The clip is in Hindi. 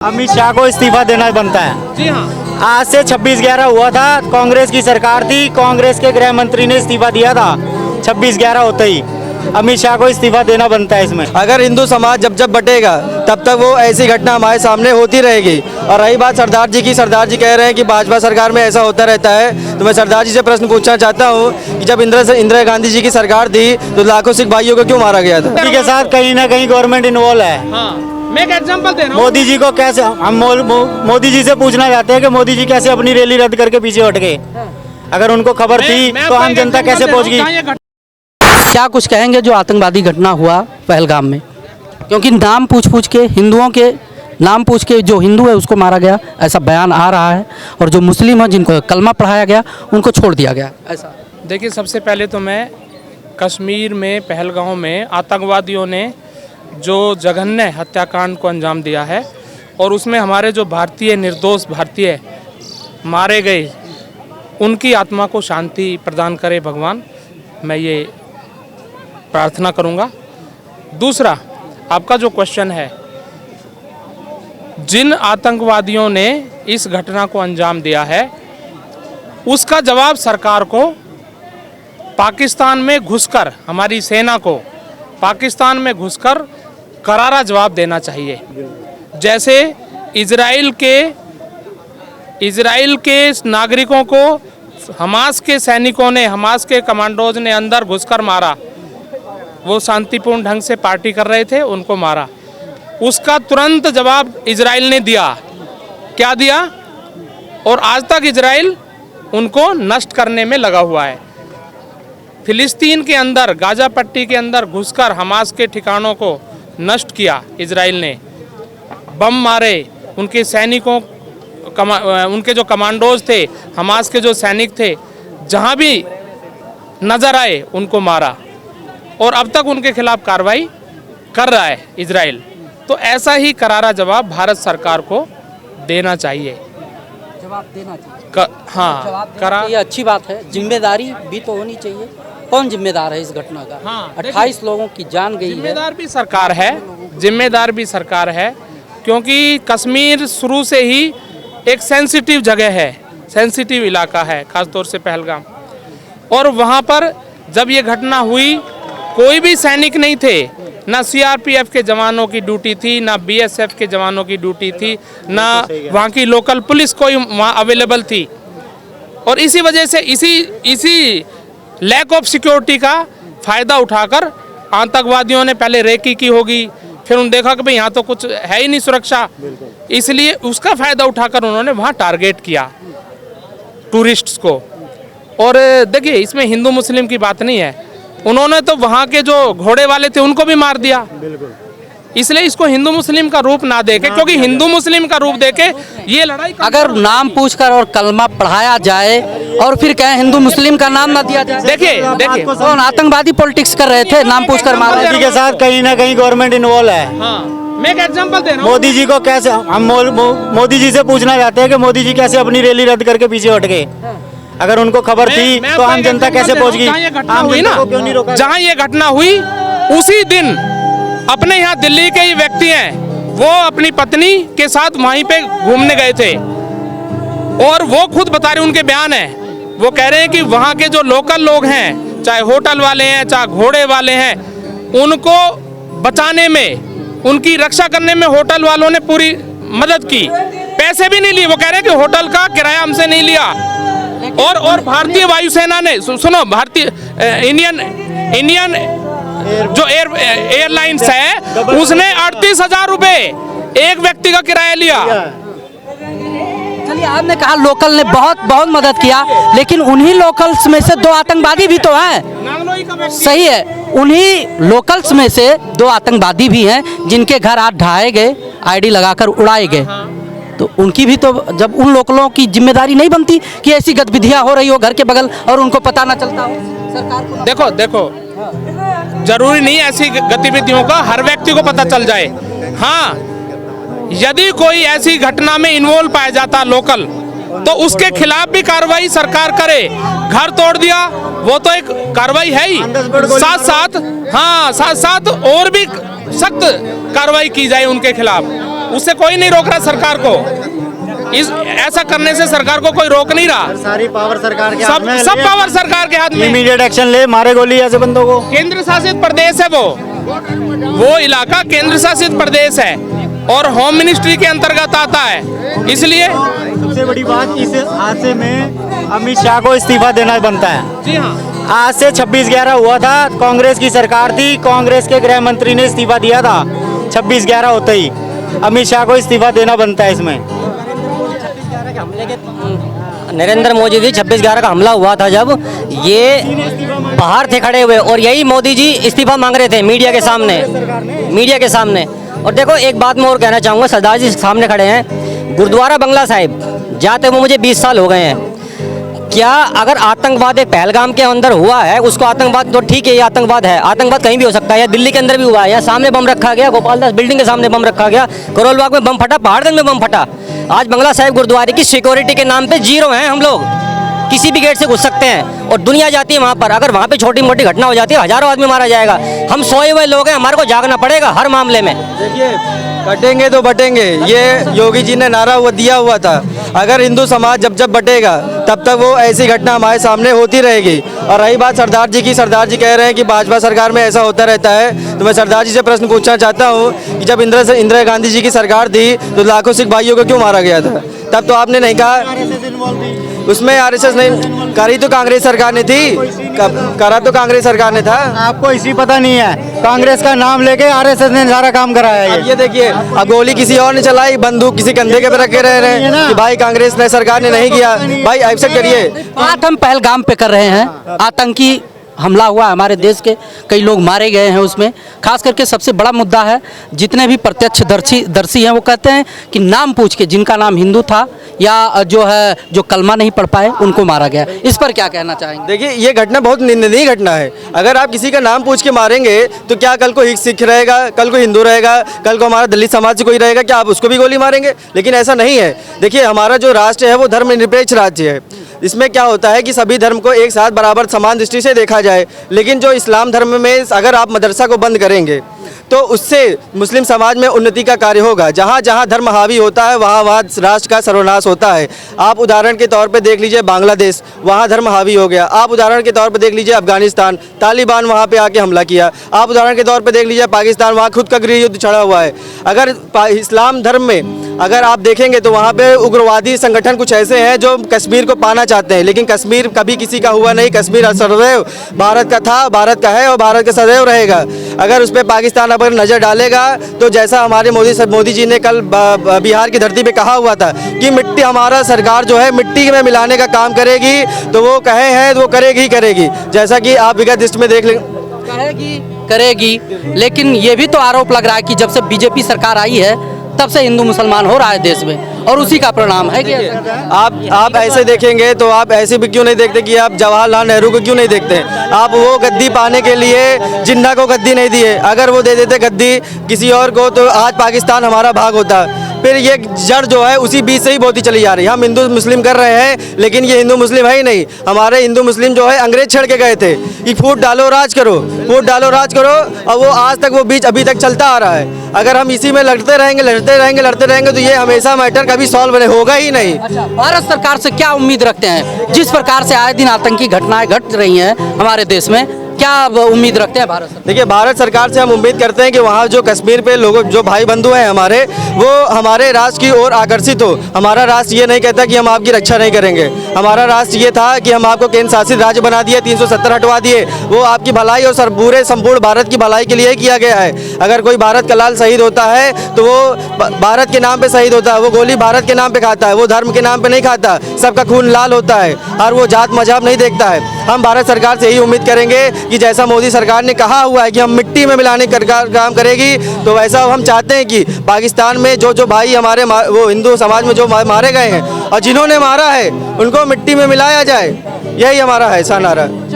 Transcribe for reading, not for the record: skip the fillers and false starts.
अमित शाह को इस्तीफा देना बनता है। जी हाँ। आज से 26/11 हुआ था, कांग्रेस की सरकार थी, कांग्रेस के गृह मंत्री ने इस्तीफा दिया था 26/11 होते ही। अमित शाह को इस्तीफा देना बनता है इसमें। अगर हिंदू समाज जब जब बटेगा तब तक वो ऐसी घटना हमारे सामने होती रहेगी। और रही बात सरदार जी की, सरदार जी कह रहे हैं कि भाजपा सरकार में ऐसा होता रहता है, तो मैं सरदार जी से प्रश्न पूछना चाहता हूँ कि जब इंदिरा गांधी जी की सरकार थी तो लाखों सिख भाइयों को क्यों मारा गया था? के साथ कहीं ना कहीं गवर्नमेंट इन्वॉल्व है। हाँ, मैं एक एग्जांपल दे रहा हूँ। मोदी जी को कैसे हम मोदी जी से पूछना चाहते हैं कि मोदी जी कैसे अपनी रैली रद्द करके पीछे हट गए? अगर उनको खबर थी तो आम जनता कैसे पहुंच गई? क्या कुछ कहेंगे जो आतंकवादी घटना हुआ पहलगाम में? क्योंकि नाम पूछ के, हिंदुओं के नाम पूछ के जो हिंदू है उसको मारा गया, ऐसा बयान आ रहा है, और जो मुस्लिम है जिनको कलमा पढ़ाया गया उनको छोड़ दिया गया। ऐसा देखिए, सबसे पहले तो मैं कश्मीर में पहलगाम में आतंकवादियों ने जो जघन्य हत्याकांड को अंजाम दिया है और उसमें हमारे जो भारतीय निर्दोष भारतीय मारे गए, उनकी आत्मा को शांति प्रदान करे भगवान, मैं ये प्रार्थना करूंगा। दूसरा, आपका जो क्वेश्चन है, जिन आतंकवादियों ने इस घटना को अंजाम दिया है उसका जवाब सरकार को पाकिस्तान में घुसकर, हमारी सेना को पाकिस्तान में घुसकर करारा जवाब देना चाहिए। जैसे इजराइल के नागरिकों को हमास के सैनिकों ने, हमास के कमांडोज ने अंदर घुसकर मारा, वो शांतिपूर्ण ढंग से पार्टी कर रहे थे, उनको मारा। उसका तुरंत जवाब इजराइल ने दिया। क्या दिया? और आज तक इजराइल उनको नष्ट करने में लगा हुआ है। फिलिस्तीन के अंदर, गाजा पट्टी के अंदर घुसकर हमास के ठिकानों को नष्ट किया इजराइल ने, बम मारे, उनके सैनिकों, उनके जो कमांडोज थे, हमास के जो सैनिक थे, जहां भी नजर आए उनको मारा, और अब तक उनके खिलाफ कार्रवाई कर रहा है इजराइल। तो ऐसा ही करारा जवाब भारत सरकार को देना चाहिए। जवाब देना चाहिए। हाँ, ये अच्छी बात है, जिम्मेदारी भी तो होनी चाहिए। कौन जिम्मेदार है इस घटना का? हाँ, 28 लोगों की जान गई है। जिम्मेदार भी सरकार है, जिम्मेदार भी सरकार है, क्योंकि कश्मीर शुरू से ही एक सेंसिटिव जगह है, सेंसिटिव इलाका है, खासतौर से पहलगाम। और वहाँ पर जब ये घटना हुई, कोई भी सैनिक नहीं थे, ना सीआरपीएफ के जवानों की ड्यूटी थी, ना बीएसएफ के जवानों की ड्यूटी थी, ना वहाँ की लोकल पुलिस कोई वहाँ अवेलेबल थी। और इसी वजह से इसी लैक ऑफ सिक्योरिटी का फ़ायदा उठाकर आतंकवादियों ने पहले रेकी की होगी, फिर उन्होंने देखा कि भाई यहाँ तो कुछ है ही नहीं सुरक्षा, इसलिए उसका फ़ायदा उठाकर उन्होंने वहाँ टारगेट किया टूरिस्ट्स को। और देखिए, इसमें हिंदू मुस्लिम की बात नहीं है, उन्होंने तो वहाँ के जो घोड़े वाले थे उनको भी मार दिया। इसलिए इसको हिंदू मुस्लिम का रूप ना देके, क्योंकि हिंदू मुस्लिम का रूप देके ये लड़ाई, अगर नाम पूछकर और कलमा पढ़ाया जाए और फिर कहें हिंदू मुस्लिम का नाम ना दिया जाए। देखिए कौन आतंकवादी पॉलिटिक्स कर रहे थे, नाम पूछकर मार रहे थे। के साथ कहीं ना कहीं गवर्नमेंट इन्वॉल्व है। हाँ, मैं एक एग्जांपल दे रहा हूँ। मोदी जी को कैसे हम मोदी जी से पूछना चाहते हैं कि मोदी जी कैसे अपनी रैली रद्द करके पीछे हट गए? अगर उनको खबर थी तो आम जनता कैसे पहुंच गई? जहां ये घटना हुई उसी दिन अपने यहाँ दिल्ली के ही व्यक्ति हैं, वो अपनी पत्नी के साथ वहीं पे घूमने गए थे, और वो खुद बता रहे, उनके बयान है, वो कह रहे हैं कि वहाँ के जो लोकल लोग हैं, चाहे होटल वाले हैं, चाहे घोड़े वाले हैं, उनको बचाने में, उनकी रक्षा करने में होटल वालों ने पूरी मदद की, पैसे भी नहीं लिए। वो कह रहे हैं कि होटल का किराया हमसे नहीं लिया। और भारतीय वायुसेना ने, सुनो, भारतीय इंडियन जो एयरलाइंस है, उसने 38,000 रुपए एक व्यक्ति का किराया लिया। चलिए, आपने कहा लोकल ने बहुत मदद किया, लेकिन उन्हीं लोकल्स में से 2 आतंकवादी भी तो हैं। सही है, उन्हीं लोकल्स में से 2 आतंकवादी भी हैं जिनके घर आज ढहाए गए, आईडी लगाकर उड़ाए गए। तो उनकी भी तो, जब उन लोकलों की जिम्मेदारी नहीं बनती कि ऐसी गतिविधियां हो रही हो घर के बगल और उनको पता ना चलता हो सरकार को? देखो, जरूरी नहीं ऐसी गतिविधियों का हर व्यक्ति को पता चल जाए। हाँ, यदि कोई ऐसी घटना में इन्वॉल्व पाया जाता लोकल, तो उसके खिलाफ भी कार्रवाई सरकार करे। घर तोड़ दिया, वो तो एक कार्रवाई है ही, साथ साथ और भी सख्त कार्रवाई की जाए उनके खिलाफ। उससे कोई नहीं रोक रहा सरकार को। इस ऐसा करने से सरकार को कोई रोक नहीं रहा। सारी पावर सरकार के हाथ सब में है, सब लेकिन पावर सरकार के हाथ में। इमीडिएट एक्शन ले, मारे गोली ऐसे बंदों को। केंद्र शासित प्रदेश है वो इलाका केंद्र शासित प्रदेश है और होम मिनिस्ट्री के अंतर्गत आता है, इसलिए सबसे बड़ी बात, इस हादसे में अमित शाह को इस्तीफा देना बनता है। जी हाँ, आज से 26/11 हुआ था, कांग्रेस की सरकार थी, कांग्रेस के गृह मंत्री ने इस्तीफा दिया था। 26/11 होते ही अमित शाह को इस्तीफा देना बनता है इसमें। नरेंद्र मोदी जी 26/11 का हमला हुआ था, जब ये बाहर थे खड़े हुए और यही मोदी जी इस्तीफा मांग रहे थे मीडिया के सामने। और देखो एक बात मैं और कहना चाहूँगा, सरदार जी सामने खड़े हैं, गुरुद्वारा बंगला साहिब जाते हुए मुझे 20 साल हो गए हैं। क्या अगर आतंकवाद एक पहलगाम के अंदर हुआ है, उसको आतंकवाद तो ठीक है, ये आतंकवाद है, आतंकवाद कहीं भी हो सकता है, या दिल्ली के अंदर भी हुआ है, या सामने बम रखा गया, गोपालदास बिल्डिंग के सामने बम रखा गया, करोल बाग में बम फटा, पहाड़गंज में बम फटा। आज बंगला साहिब गुरुद्वारे की सिक्योरिटी के नाम पे 0 हैं हम लोग, किसी भी गेट से घुस सकते हैं और दुनिया जाती है वहाँ पर। अगर वहाँ पे छोटी मोटी घटना हो जाती है, हजारों आदमी मारा जाएगा। हम सोए हुए लोग हैं, हमारे को जागना पड़ेगा हर मामले में। देखिए, कटेंगे तो बटेंगे, ये योगी जी ने नारा दिया हुआ था। अगर हिंदू समाज जब बटेगा तब तक वो ऐसी घटना हमारे सामने होती रहेगी। और रही बात सरदार जी की, सरदार जी कह रहे हैं कि भाजपा सरकार में ऐसा होता रहता है, तो मैं सरदार जी से प्रश्न पूछना चाहता हूँ कि जब इंदिरा गांधी जी की सरकार थी तो लाखों सिख भाइयों को क्यों मारा गया था? तब तो आपने नहीं कहा उसमें आरएसएस नहीं करी, तो कांग्रेस सरकार ने थी, करा तो कांग्रेस सरकार ने था। आपको इसी पता नहीं है, कांग्रेस का नाम लेके आरएसएस ने सारा काम कराया है। अब ये देखिए, अब गोली किसी और ने चलाई, बंदूक किसी कंधे के पे रखे रह रहे हैं कि भाई कांग्रेस ने सरकार ने नहीं किया। भाई एक्सेप्ट करिए, बात हम पहलगाम पे कर रहे हैं, आतंकी हमला हुआ हमारे देश के, कई लोग मारे गए हैं उसमें। खास करके सबसे बड़ा मुद्दा है, जितने भी प्रत्यक्षदर्शी हैं वो कहते हैं कि नाम पूछ के, जिनका नाम हिंदू था या जो कलमा नहीं पढ़ पाए, उनको मारा गया। इस पर क्या कहना चाहेंगे? देखिए ये घटना बहुत निंदनीय घटना है। अगर आप किसी का नाम पूछ के मारेंगे तो क्या कल को सिख रहेगा, कल को हिंदू रहेगा, कल को हमारा दलित समाज से कोई रहेगा, क्या आप उसको भी गोली मारेंगे? लेकिन ऐसा नहीं है। देखिए हमारा जो राष्ट्र है वो धर्मनिरपेक्ष राज्य है। इसमें क्या होता है कि सभी धर्म को एक साथ बराबर समान दृष्टि से देखा जाए। लेकिन जो इस्लाम धर्म में अगर आप मदरसा को बंद करेंगे तो उससे मुस्लिम समाज में उन्नति का कार्य होगा। जहाँ जहाँ धर्म हावी होता है वहाँ वहाँ राष्ट्र का सर्वनाश होता है। आप उदाहरण के तौर पे देख लीजिए बांग्लादेश, वहाँ धर्म हावी हो गया। आप उदाहरण के तौर पे देख लीजिए अफगानिस्तान, तालिबान वहाँ पे आके हमला किया। आप उदाहरण के तौर पे देख लीजिए पाकिस्तान, वहाँ खुद का गृह युद्ध छड़ा हुआ है। अगर इस्लाम धर्म में अगर आप देखेंगे तो वहाँ पे उग्रवादी संगठन कुछ ऐसे हैं जो कश्मीर को पाना चाहते हैं, लेकिन कश्मीर कभी किसी का हुआ नहीं। कश्मीर सदैव भारत का था, भारत का है और भारत का सदैव रहेगा। अगर उस पर पाकिस्तान अगर नज़र डालेगा तो जैसा हमारे मोदी जी ने कल बिहार की धरती पे कहा हुआ था कि मिट्टी, हमारा सरकार जो है मिट्टी में मिलाने का काम करेगी, तो वो कहे हैं तो वो करेगी। जैसा कि आप विगत लिस्ट में देख लें, करेगी। लेकिन ये भी तो आरोप लग रहा है कि जब से बीजेपी सरकार आई है तब से हिंदू मुसलमान हो रहा है देश में, और उसी का परिणाम है कि आप ऐसे देखेंगे तो आप ऐसे भी क्यों नहीं देखते कि आप जवाहरलाल नेहरू को क्यों नहीं देखते? आप वो गद्दी पाने के लिए जिन्ना को गद्दी नहीं दिए। अगर वो दे देते गद्दी किसी और को तो आज पाकिस्तान हमारा भाग होता। फिर ये जड़ जो है उसी बीच से ही बहुत ही चली जा रही है। हम हिंदू मुस्लिम कर रहे हैं, लेकिन ये हिंदू मुस्लिम है ही नहीं। हमारे हिंदू मुस्लिम जो है अंग्रेज छेड़ के गए थे कि फूट डालो राज करो, फूट डालो राज करो, और वो आज तक वो बीच अभी तक चलता आ रहा है। अगर हम इसी में लड़ते रहेंगे तो ये हमेशा मैटर कभी सॉल्व होगा ही नहीं। अच्छा, भारत सरकार से क्या उम्मीद रखते हैं? जिस प्रकार से आए दिन आतंकी घटनाएं घट रही हैं हमारे देश में, क्या उम्मीद रखते हैं भारत सरकार? देखिए भारत सरकार से हम उम्मीद करते हैं कि वहाँ जो कश्मीर पे लोग, जो भाई बंधु हैं हमारे, वो हमारे राष्ट्र की ओर आकर्षित हो। हमारा राष्ट्र ये नहीं कहता कि हम आपकी रक्षा नहीं करेंगे। हमारा राष्ट्र ये था कि हम आपको केंद्र शासित राज्य बना दिए, 370 हटवा दिए। वो आपकी भलाई और पूरे संपूर्ण भारत की भलाई के लिए किया गया है। अगर कोई भारत का लाल शहीद होता है तो वो भारत के नाम पे शहीद होता है, वो गोली भारत के नाम पे खाता है, वो धर्म के नाम पे नहीं खाता। सबका खून लाल होता है और वो जात मजहब नहीं देखता है। हम भारत सरकार से यही उम्मीद करेंगे कि जैसा मोदी सरकार ने कहा हुआ है कि हम मिट्टी में मिलाने का काम करेगी, तो वैसा हम चाहते हैं कि पाकिस्तान में जो भाई हमारे वो हिंदू समाज में जो मारे गए हैं और जिन्होंने मारा है उनको मिट्टी में मिलाया जाए। यही हमारा है ऐसा नारा।